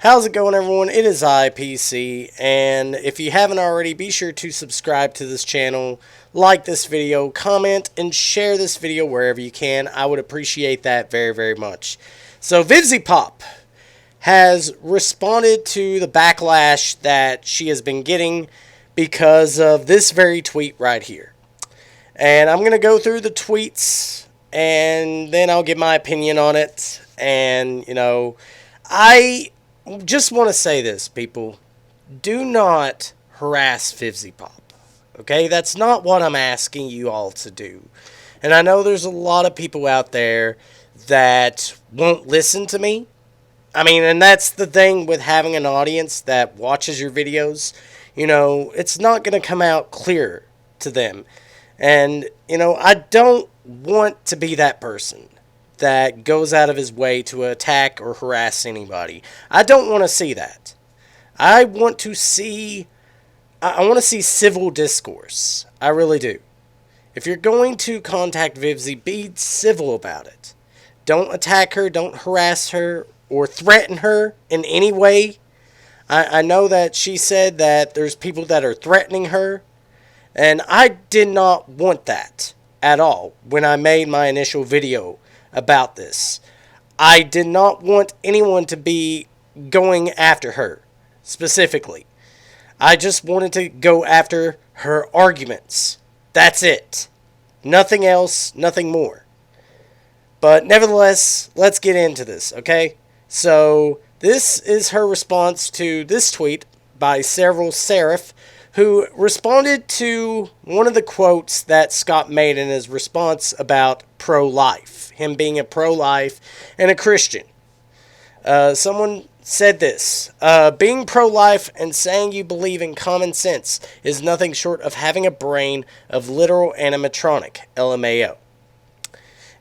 How's it going, everyone? It is IPC, and if you haven't already, be sure to subscribe to this channel, like this video, comment, and share this video wherever you can. I would appreciate that very, very much. So, VivziePop has responded to the backlash that she has been getting because of this very tweet right here. And I'm going to go through the tweets, and then I'll give my opinion on it. And, I just want to say this, people. Do not harass VivziePop. Okay? That's not what I'm asking you all to do. And I know there's a lot of people out there that won't listen to me. And that's the thing with having an audience that watches your videos. It's not going to come out clear to them. And, I don't want to be that person that goes out of his way to attack or harass anybody. I don't want to see that. I want to see civil discourse. I really do. If you're going to contact Vivzie, be civil about it. Don't attack her, don't harass her, or threaten her in any way. I know that she said that there's people that are threatening her, and I did not want that at all when I made my initial video about this. I did not want anyone to be going after her specifically. I just wanted to go after her arguments. That's it. Nothing else, nothing more. But nevertheless, let's get into this, okay? So, this is her response to this tweet by Several Seraph, who responded to one of the quotes that Scott made in his response about pro-life, him being a pro-life and a Christian. Someone said this: being pro-life and saying you believe in common sense is nothing short of having a brain of literal animatronic, LMAO.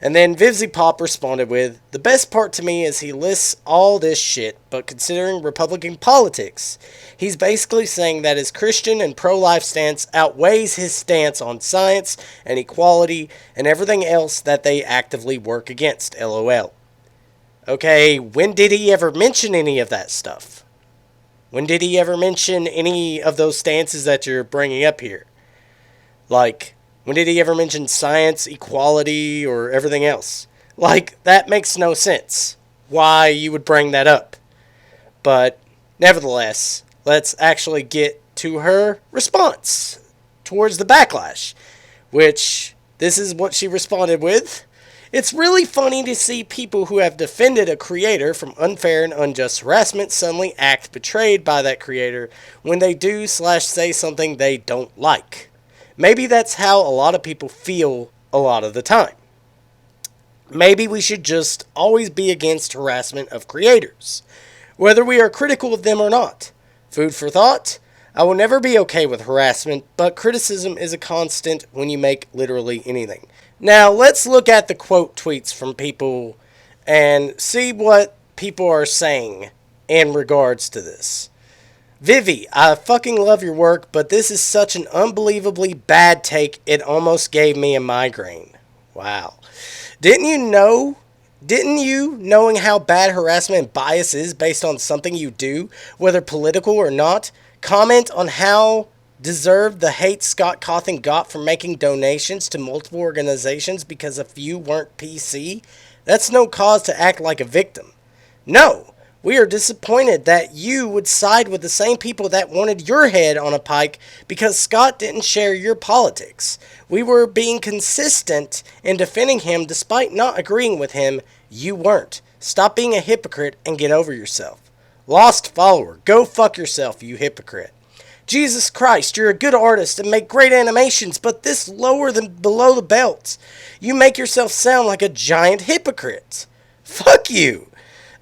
And then VivziePop responded with, the best part to me is he lists all this shit, but considering Republican politics, he's basically saying that his Christian and pro-life stance outweighs his stance on science and equality and everything else that they actively work against, LOL. Okay, when did he ever mention any of that stuff? When did he ever mention any of those stances that you're bringing up here? Like, when did he ever mention science, equality, or everything else? That makes no sense. Why you would bring that up. But, nevertheless, let's actually get to her response towards the backlash. Which, this is what she responded with. It's really funny to see people who have defended a creator from unfair and unjust harassment suddenly act betrayed by that creator when they do/say something they don't like. Maybe that's how a lot of people feel a lot of the time. Maybe we should just always be against harassment of creators, whether we are critical of them or not. Food for thought. I will never be okay with harassment, but criticism is a constant when you make literally anything. Now, let's look at the quote tweets from people and see what people are saying in regards to this. Vivie, I fucking love your work, but this is such an unbelievably bad take, it almost gave me a migraine. Wow. Didn't you, knowing how bad harassment and bias is based on something you do, whether political or not, comment on how deserved the hate Scott Cawthon got for making donations to multiple organizations because a few weren't PC? That's no cause to act like a victim. No. We are disappointed that you would side with the same people that wanted your head on a pike because Scott didn't share your politics. We were being consistent in defending him despite not agreeing with him. You weren't. Stop being a hypocrite and get over yourself. Lost follower. Go fuck yourself, you hypocrite. Jesus Christ, you're a good artist and make great animations, but this lower than below the belt. You make yourself sound like a giant hypocrite. Fuck you.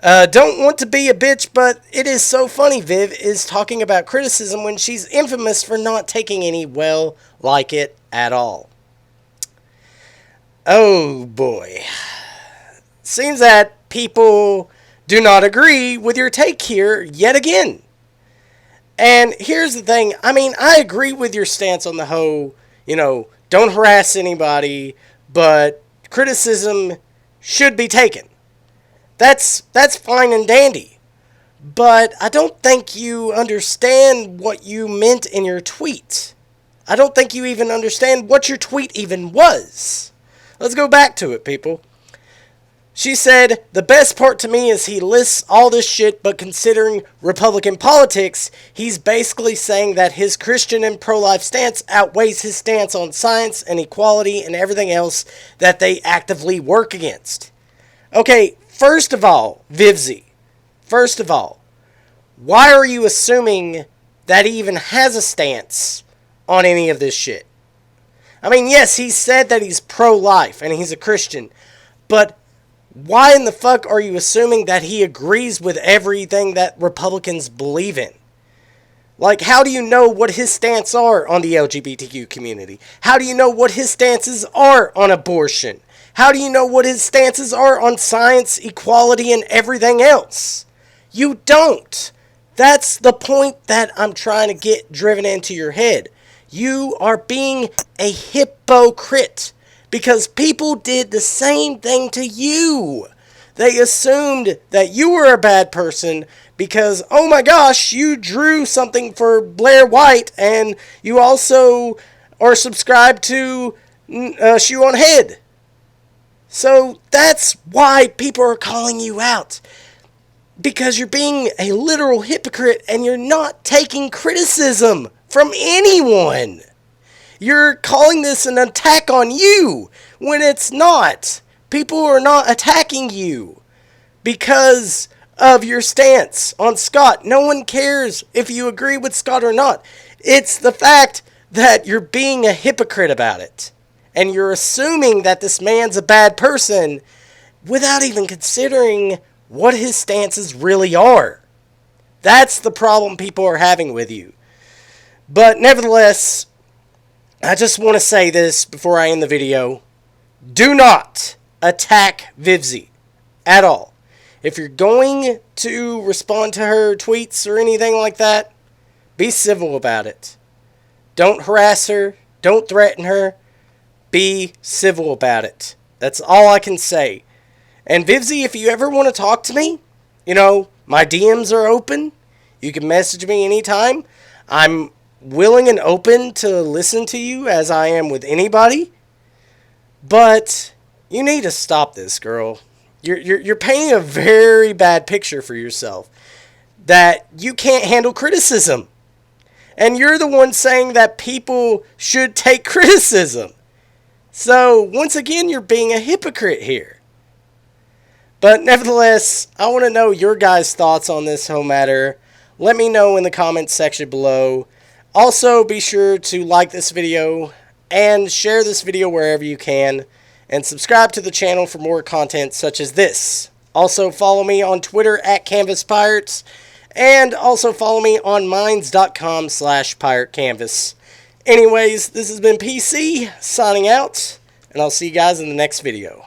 Don't want to be a bitch, but it is so funny Viv is talking about criticism when she's infamous for not taking any like it at all. Oh boy. Seems that people do not agree with your take here yet again. And here's the thing, I agree with your stance on the whole, don't harass anybody, but criticism should be taken. That's fine and dandy. But I don't think you understand what you meant in your tweet. I don't think you even understand what your tweet even was. Let's go back to it, people. She said, the best part to me is he lists all this shit, but considering Republican politics, he's basically saying that his Christian and pro-life stance outweighs his stance on science and equality and everything else that they actively work against. Okay, first of all, Vivzie, first of all, why are you assuming that he even has a stance on any of this shit? I mean, yes, he said that he's pro-life and he's a Christian, but why in the fuck are you assuming that he agrees with everything that Republicans believe in? Like, how do you know what his stance are on the LGBTQ community? How do you know what his stances are on abortion? How do you know what his stances are on science, equality, and everything else? You don't. That's the point that I'm trying to get driven into your head. You are being a hypocrite because people did the same thing to you. They assumed that you were a bad person because, oh my gosh, you drew something for Blair White and you also are subscribed to Shoe on Head. So that's why people are calling you out. Because you're being a literal hypocrite and you're not taking criticism from anyone. You're calling this an attack on you when it's not. People are not attacking you because of your stance on Scott. No one cares if you agree with Scott or not. It's the fact that you're being a hypocrite about it. And you're assuming that this man's a bad person without even considering what his stances really are. That's the problem people are having with you. But nevertheless, I just want to say this before I end the video. Do not attack Vivzie at all. If you're going to respond to her tweets or anything like that, be civil about it. Don't harass her. Don't threaten her. Be civil about it. That's all I can say. And Vivzie, if you ever want to talk to me, my DMs are open. You can message me anytime. I'm willing and open to listen to you as I am with anybody. But you need to stop this, girl. You're painting a very bad picture for yourself. That you can't handle criticism. And you're the one saying that people should take criticism. So, once again, you're being a hypocrite here. But nevertheless, I want to know your guys' thoughts on this whole matter. Let me know in the comments section below. Also, be sure to like this video and share this video wherever you can. And subscribe to the channel for more content such as this. Also, follow me on Twitter at CanvasPirates. And also follow me on minds.com/piratecanvas. Anyways, this has been PC signing out. And I'll see you guys in the next video.